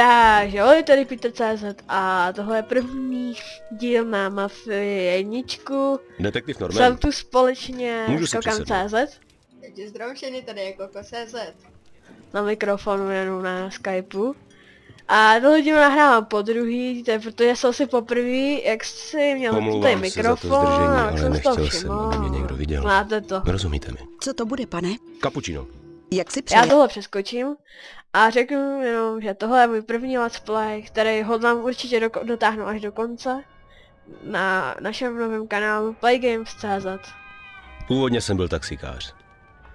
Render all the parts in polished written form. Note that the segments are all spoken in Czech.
Takže ahoj, tady Peter.cz a tohle je první díl na Mafii 1. Detektiv Norman. Jsem tu společně s Kokan.cz. Takže zdravím všechny, tady je Koko.cz. Na mikrofonu jenom na Skypeu. A tohle díl nahrávám po druhý, protože jsem si poprvé, jak si měl tady mikrofon, a jsem si to všiml. Máte to. Rozumíte mi? Co to bude, pane? Cappuccino. Jak si přeje? Já tohle přeskočím a řeknu jenom, že tohle je můj první let's play, který hodlám určitě dotáhnout až do konce na našem novém kanálu Playgames.cz. Původně jsem byl taxikář.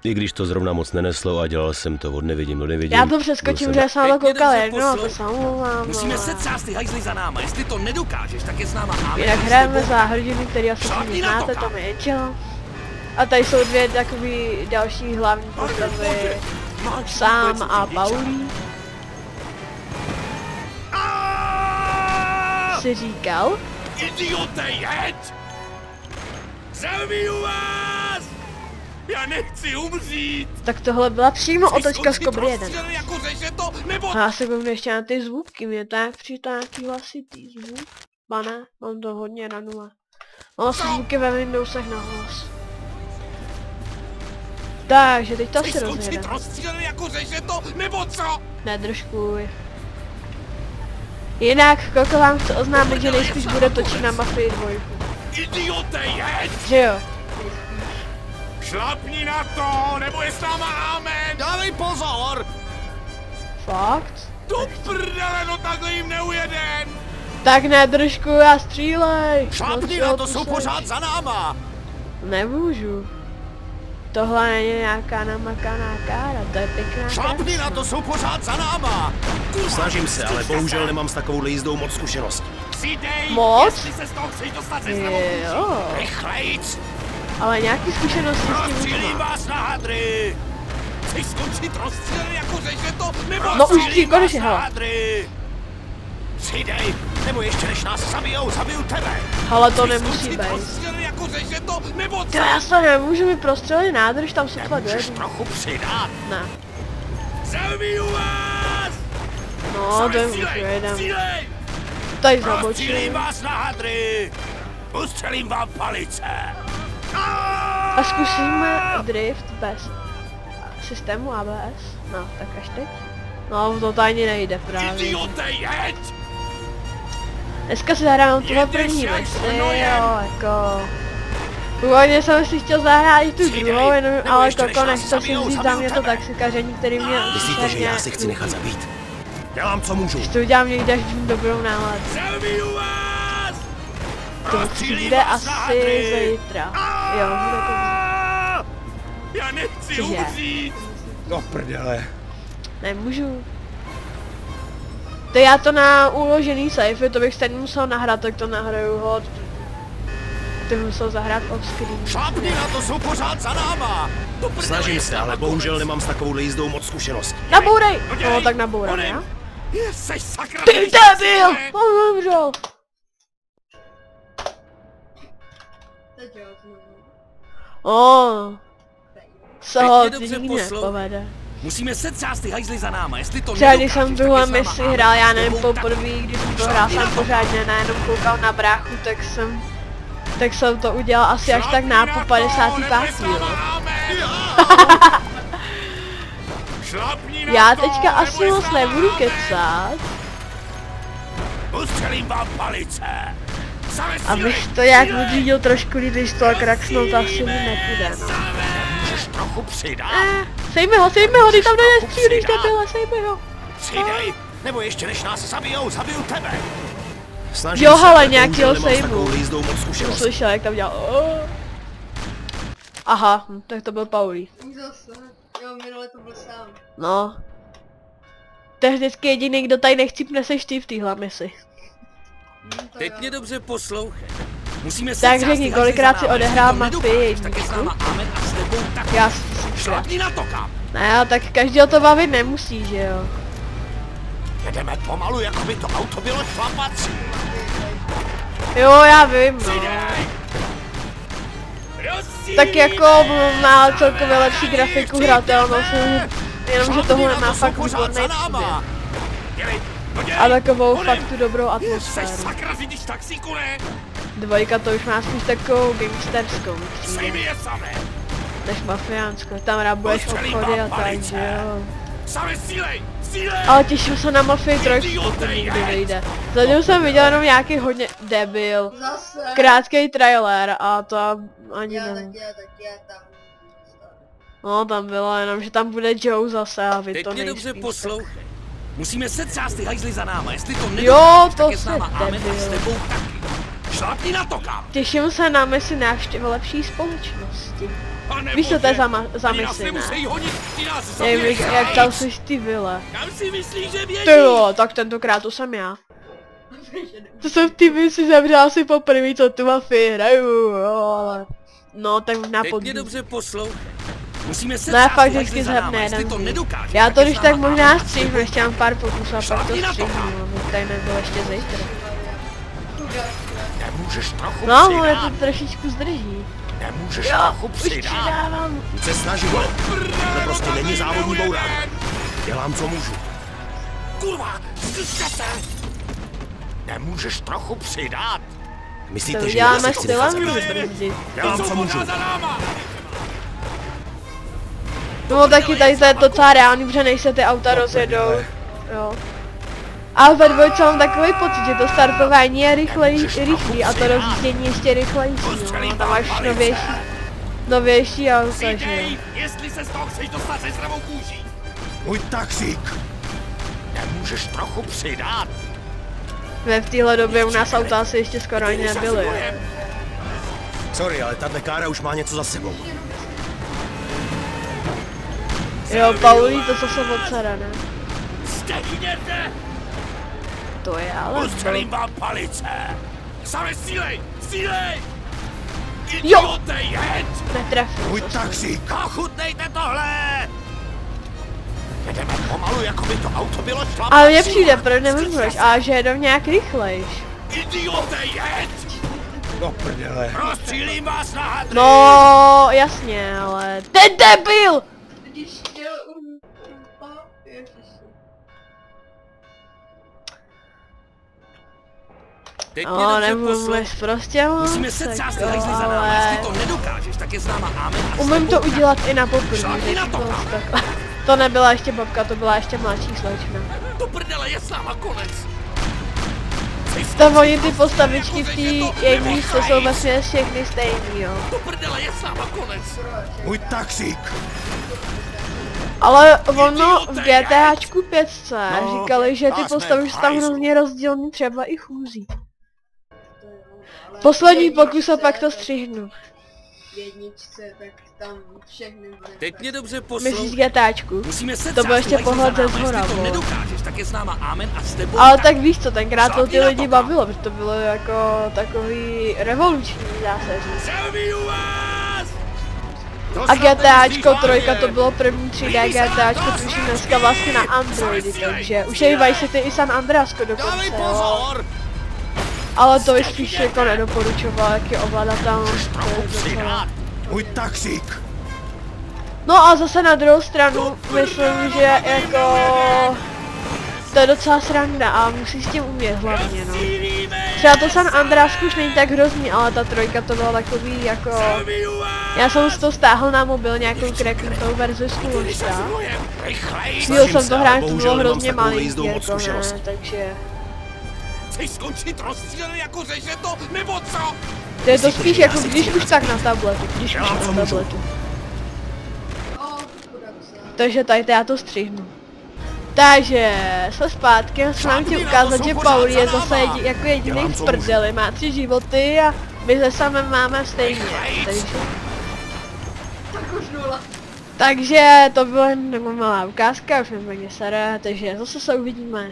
I když to zrovna moc neneslo a dělal jsem to od nevidím do nevidím. Já to přeskočím, že jsem na to koukal jedno a to se omlouvám. Musíme setřást ty hajzly za náma, jestli to nedokážeš, tak je s náma máme. Jinak hrajeme za hrdiny, který asi znáte, to je Angel. A tady jsou dvě takový další hlavní postavy, Sam a Paulí. Si říkal? Idiote, jeď! Zabiju vás! Já nechci umřít! Tak tohle byla přímo otočka z Cobry 1. Jako to, nebo... A já se kouknu ještě na ty zvůdky, mě tak přitáký hlasitý zvuk. Pane, mám to hodně na nule. Mám zvůdky ve Windowsech na hlas. Takže teď to asi rozjedeme. Jako to, nebo co? Nedržkuj. Jinak Koko vám chce oznámit, že nejspíš bude točit na Mafii 2. Idiote, jeď! Že jo? Šlapni na to, nebo je s náma amen! Dávej pozor! Fakt? Do prdele, no takhle jim neujedem! Tak nedržkuj a střílej! Šlapni na to, jsou pořád za náma! Nemůžu. Tohle není nějaká namakaná kára, to je pěkná Šlapni na to, jsou pořád za náma! Snažím se, ale bohužel nemám s takovou jízdou moc zkušeností. Moc? Jestli se z toho chceš dostat ze zdravotní. Jo. Rychlejc! Ale nějaký zkušenosti s tím Rozstřílím už mám. vás na hadry! Chceš skončit rozstřílený jako řeže to, nebo No už rozstřílím konečně, vás na hele. hadry! Přidej, nebo ještě než nás zabiju tebe! Ale to Chceš nemusí skončit být. rozstřílený jako řeže to, nebo co? Já se nemůžu mi prostřelit nádrž, tam sotva Můžeš dojedu. trochu přidat! Ne. Zabiju vás! No, to je už dojedem. Tady Rozstřílím zabočím. vás na hadry! Ustřelím vám palice! A zkusíme drift bez systému ABS. No, tak až teď. No, to ani nejde právě. Idiote, jeď! Dneska si zahrám tuhle první misi, jo, jako... Původně jsem si chtěl zahrát i tu druhou, jenom, ale Koko nechce si vzít za mě to taxikaření, který mě... Myslíte, že já si chci nechat zabít? Dělám, co můžu. Když to udělám někde, až mám dobrou náladu. Zabiju vás! To přijde asi zítra. Jo, bude to vzít. Já nechci Cože? umřít! No prdele. Nemůžu. To já to na uložený safe, to bych stejně musel nahrát, tak to nahraju hod. Ty musel zahrát off-screen. Šlápni na to, jsou pořád za náma! Snažím se, ale bohužel nemám s takovou jízdou moc zkušeností. Nabourej! No tak nabourám, já. Jseš sakra! Ty debil! On umřel! Teď jo, znovu. Se Teď ho mě dobře nikdy poslouchej. nepovede. Musíme setřást ty hajzly za náma, jestli to Třeba když nedokážeš, jsem tak tuhle je s náma misi amen. hrál, já nevím, Nebo tak- poprvé, když jsem to hrál jsem pořádně, nejenom koukal na bráchu, tak jsem to udělal asi až tak na po 55. jo. Já teďka asi moc nebudu kecat, Ustřelím vám palice! abych to nějak odřídil trošku, když to kraxnout asi nepůjde, no. Můžeš trochu přidat? Sejme ho, ty tam nenestřílíš, debile, sejme ho. Přidej, nebo ještě než nás zabiju tebe! Snažím Jo, se, ale ale nějakýho bohužel nemám s sejmu. takovou jízdou moc Jsem zkušeností. slyšel, jak tam dělal. Aha, tak to byl Paulí. Už zase. Jo, minule to byl sám. No. To je vždycky jediný, kdo tady nechcípne, seš ty v téhle misi. To Teď jo. mě dobře poslouchej. Musíme Tak setřást řekni, ty kolikrát hajzly si za náma, odehrál jestli to Mafii nedokážeš, tak je s 1. náma amen a s tebou tak. Já Šlápni na to kam! Ne, tak každýho to bavit nemusí, že jo. Jedeme pomalu, jako by to auto bylo šlapací. Jo, já vím, no. Tak jako má celkově lepší grafiku, hratelnost, jenomže toho nemá fakt výborný příběh. A takovou fakt tu dobrou atmosféru. Sakra, řídíš taxíku, ne? Dvojka to už má spíš takovou gangsterskou Sejmi je samé. než mafiánskou. Tam rabuješ obchody a tak, že jo. Same střílej, střílej! Ale těším se na Mafii 3, pokud nikdy vyjde. Zatím jsem viděl jenom nějaký hodně debil, Zase. krátký trailer a to ani Já nevím. taky já tam. No tam bylo jenom, že tam bude Joe zase a vy Teď to mě dobře nejspíš. poslouchej. Musíme setřást ty hajzly za náma, jestli to Jo, nedokážeš, to tak je s jsi náma Amen a s debil. tebou taky. Šlápni na to, kámo! Těším se na misi návštěvy lepší společnosti. Pane Víš co to je za, za oni nás misi, ne? nemusí honit, ti nás Nevím, zavěchají. jak tam jsi ty vyle. Kam si myslíš, že běží? Ty jo, tak tentokrát to jsem já. To jsem v té misi zemřel asi poprvé, co tu Mafii hraju, jo, ale... No, tak na Teď mě podruhé. dobře poslouchej. Musíme Ne, setřást fakt ty vždycky hajzly za náma, zhebne jestli jeden to díl. nedokážeš, Já to je když s tak náma možná Amen. stříhnu, ještě mám pár pokusů a pak to Šlápni na to, stříhnu, kámo. aby tady nebylo ještě zítra. Nemůžeš trochu No, ale to přidat. trošičku zdrží. Nemůžeš Jo, trochu už přidat. přidávám. Víc se snažím, to prostě není závodní bourák. Dělám, co můžu. Kurva, zkuste se! Nemůžeš trochu přidat? Myslíte, To že uděláme já si stylem chci brzdit. Dělám, co můžu. za náma! No taky tady to je docela reálný, protože než se ty auta rozjedou. Jo. Ale ve dvojce mám takový pocit, že to startování je rychlý a to rozjíždění ještě rychlejší, no. Tam máš novější auta, že jo. Přidej, jestli se z toho chceš dostat se zdravou kůží. Můj taxík. Nemůžeš trochu přidat? V téhle době u nás auta asi ještě skoro ani nebyly. Sorry, ale tahle kára už má něco za sebou. Jo, Paulí, to co jsem odsada, ne? Stejněte! To je ale Postřelím vám palice! Same střílej! Střílej! Jo! Idiote, jeď! netrefil. Můj taxík. Ochutnejte tohle! Jedeme pomalu, jako by to auto bylo šlapací. Ale mně přijde, proč nevím proč, a že jedou nějak rychlejš. Idiote, jeď! No prdele. Rozstřílím vás na hadry! No, jasně, ale ten debil! Když chtěl Teď mě No, dobře nemůžu poslouchej. prostě moc, Musíme setřást jako, hajzly za náma, ale jestli to nedokážeš, tak je s náma Amen a s umím to tebou udělat i na poprvé, Šlápni na takže to, to kámo. takhle. To nebyla ještě babka, to byla ještě mladší slečna. taky. Do prdele, je s náma konec. To oni ty postavičky v té jedné, to jsou vlastně všechny stejný, jo. Do prdele, je s náma konec. Můj taxík. Ale ono v GTAčku 5 No, říkali, že ty a jsme postavy v jsou tam hajzlu. hrozně rozdílný, třeba i chůzí. Poslední pokus a pak to střihnu. v jedničce, tak tam všechny bude. Teď mě dobře Myslíš poslouchej. GTAčku? Musíme se To byl ještě pohled ze zhora, Jestli to vole. nedokážeš, tak je s náma Amen a s tebou Ale taky. tak víš co, tenkrát to ty Šlápni na lidi to, bavilo, protože to bylo jako takový revoluční, dá se říct. Zabiju vás! A GTAčko 3 to bylo první 3D GTAčko, tuším dneska vlastně na Androidy, takže už je Vice City i San Andreasko dokonce, Dávej jo. pozor! Ale to bych spíš jako nedoporučoval, jak je ovladatelnost, to je Trochu docela... přidat. Můj taxík. No a zase na druhou stranu, myslím, že jako... To je docela sranda a musí s tím umět hlavně, no. Třeba to San Andreasku už není tak hrozný, ale ta 3 to bylo takový jako... Zabiju vás! Já jsem si to stáhl na mobil, nějakou kreknutou verzi z Kulošta. Rychlej! Chvíl jsem to hrál, to bohužel bylo nemám hrozně s takovou malý jízdou moc jako ne, zkušeností. takže... Chceš skončit rozstřílený jako řeže to, nebo co? To je to spíš jako když už tak na tabletu, když už Dělám, co na můžu. tabletu. Chudák se. Takže tady já to střihnu. Takže jsme zpátky a jsem vám chtěl ukázat, že Paul je zase jako jediný Dělám, v co prdeli, má 3 životy a my se samem máme stejně. Tak už nula. Takže to byla jen malá ukázka, už jsme mě sere, takže zase se uvidíme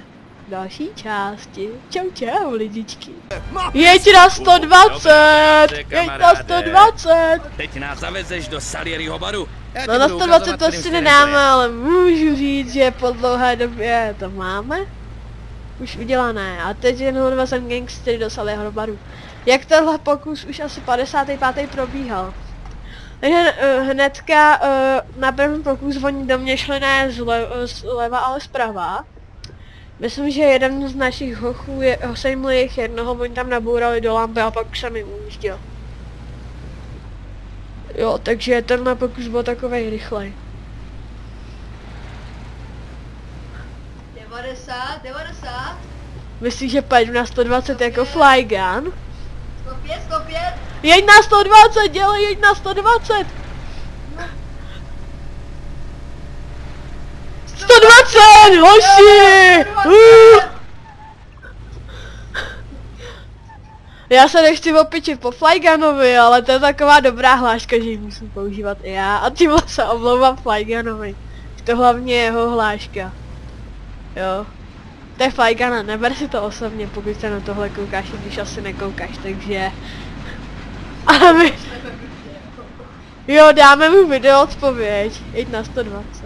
v další části. Čau čau lidičky. Jeď na 120! Jeď na 120! Teď nás zavezeš do Salieriho baru. No na 120 to si nedáme, ale můžu říct, že po dlouhé době to máme. Už udělané. A teď jen odvezem gangstery do Salieriho baru. Jak tenhle pokus už asi 55. probíhal. Takže hnedka na první pokus oni do mě šli ne zleva, ale zprava. Myslím, že jeden z našich hochů sejmul jejich jednoho, oni tam nabourali do lampy a pak se mi ujížděl. Jo, takže tenhle pokus byl takovej rychlej. 90. Myslíš, že pojď na 120 jako flygun? 105. Jeď na 120, dělej, jeď na 120! 120, hoši! Já se nechci opičit po Flygunovi, ale to je taková dobrá hláška, že ji musím používat i já. A tímhle se omlouvám Flygunovi. To hlavně je jeho hláška. Jo. To je Flyguna, neber si to osobně, pokud se na tohle koukáš, i když asi nekoukáš, takže... Ale my... Jo, dáme mu video odpověď. Jeď na 120.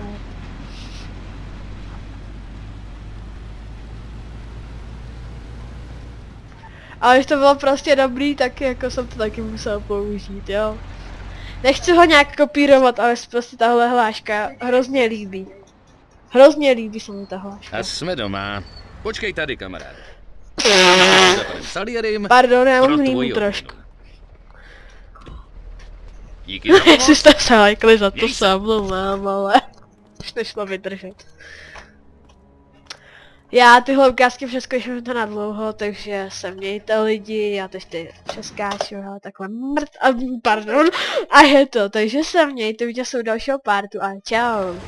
Ale když to bylo prostě dobrý, tak jako jsem to taky musel použít, jo. Nechci ho nějak kopírovat, ale prostě tahle hláška hrozně líbí. Hrozně líbí se mi ta hláška. A jsme doma. Počkej tady, kamarád. Pardon, já mám hlímu trošku. Díky za pomoc. Jestli jste se lajkli za to se omlouvám, ale už nešlo vydržet. Já tyhle ukázky přeskouším to na dlouho, takže se mějte lidi, já teď ty přeskáču, ale takhle pardon, a je to, takže se mějte, vidět se u dalšího partu a čau.